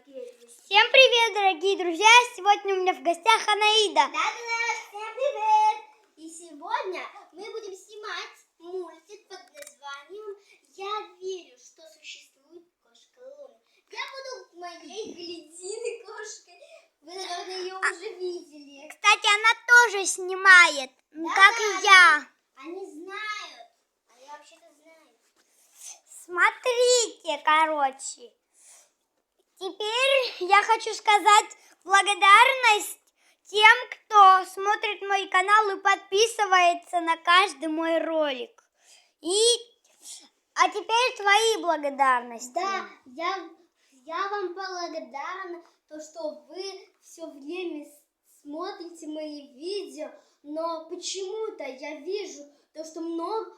Всем привет, дорогие друзья! Сегодня у меня в гостях Анаида. Да-да-да, всем привет! И сегодня мы будем снимать мультик под названием «Я верю, что существует кошка Луна». Я буду моей глядиной кошкой. Вы, наверное, ее уже видели. Кстати, она тоже снимает, Да, как и я. Они знают. Они вообще-то знают. Смотрите, короче. Теперь я хочу сказать благодарность тем, кто смотрит мой канал и подписывается на каждый мой ролик. А теперь твои благодарности. Да, я вам благодарна, то, что вы все время смотрите мои видео, но почему-то я вижу, то, что много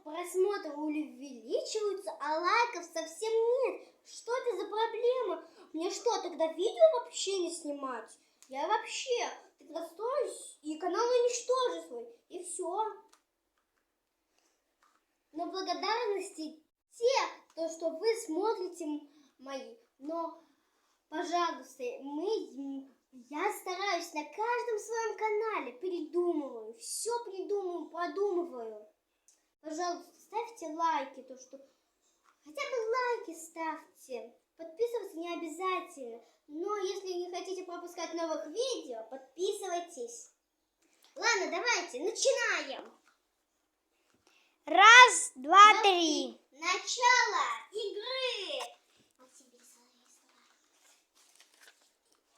просмотров увеличиваются, а лайков совсем нет. Что это за проблема? Мне что, тогда видео вообще не снимать? Я вообще тогда расстроюсь и канал уничтожу свой, и все. Но благодарности те, то, что вы смотрите мои, но, пожалуйста, я стараюсь на каждом своем канале, придумываю, все придумываю, продумываю. Пожалуйста, ставьте лайки, то, что хотя бы лайки ставьте. Подписываться не обязательно, но если не хотите пропускать новых видео, подписывайтесь. Ладно, давайте, начинаем. Раз, два, три. Начало игры.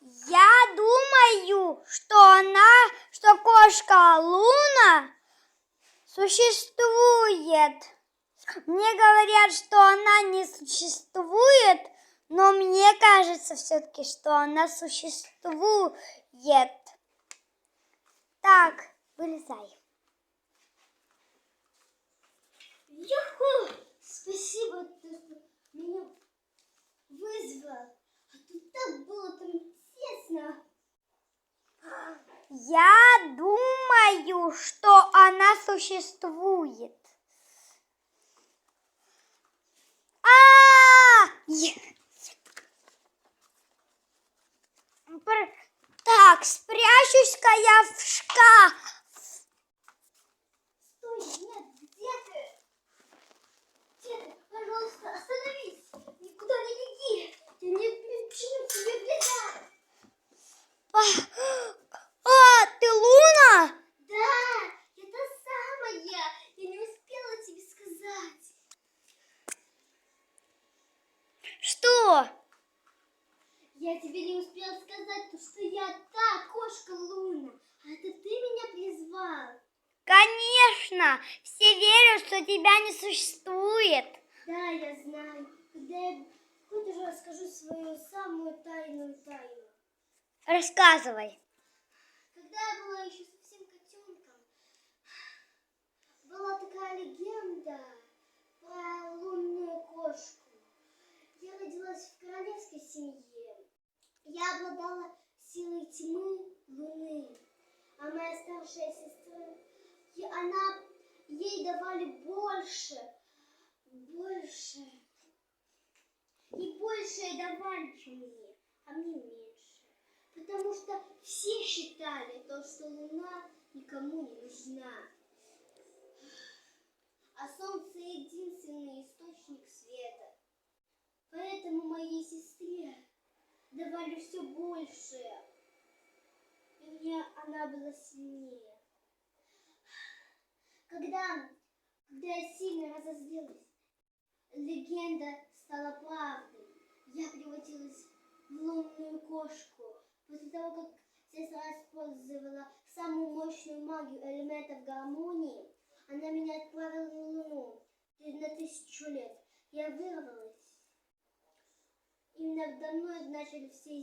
Я думаю, что кошка Луна существует. Мне говорят, что она не существует, но мне кажется все-таки, что она существует. Так, вылезай. Юху! Спасибо, что меня вызвал. А тут так было там тесно. Я думаю, что она существует. Так, спрячусь-ка я в шкаф. Стой, нет, где ты? Где ты? Пожалуйста, остановись. Никуда не беги. Я не причиню тебе вреда. Ты Луна? Да, это самая. Я не успела тебе сказать. Что? Я тебе не успела сказать, что я та кошка Луна. А это ты меня призвал? Конечно, все верят, что тебя не существует. Да, я знаю. Когда я уже расскажу свою самую тайную тайну. Рассказывай. Когда я была еще совсем котенком, была такая легенда про лунную кошку. Я родилась в королевской семье. Я обладала силой тьмы Луны. А моя старшая сестра, ей давали больше. И больше давали, чем мне, а мне меньше. Потому что все считали, что Луна никому не нужна. А Солнце единственный источник света. Поэтому моей сестре давали все больше. И мне она была сильнее. Когда я сильно разозлилась, легенда стала правдой. Я превратилась в лунную кошку. После того, как сестра использовала самую мощную магию элементов гармонии, она меня отправила на Луну на 1000 лет. Я вырвалась. Именно давно начали все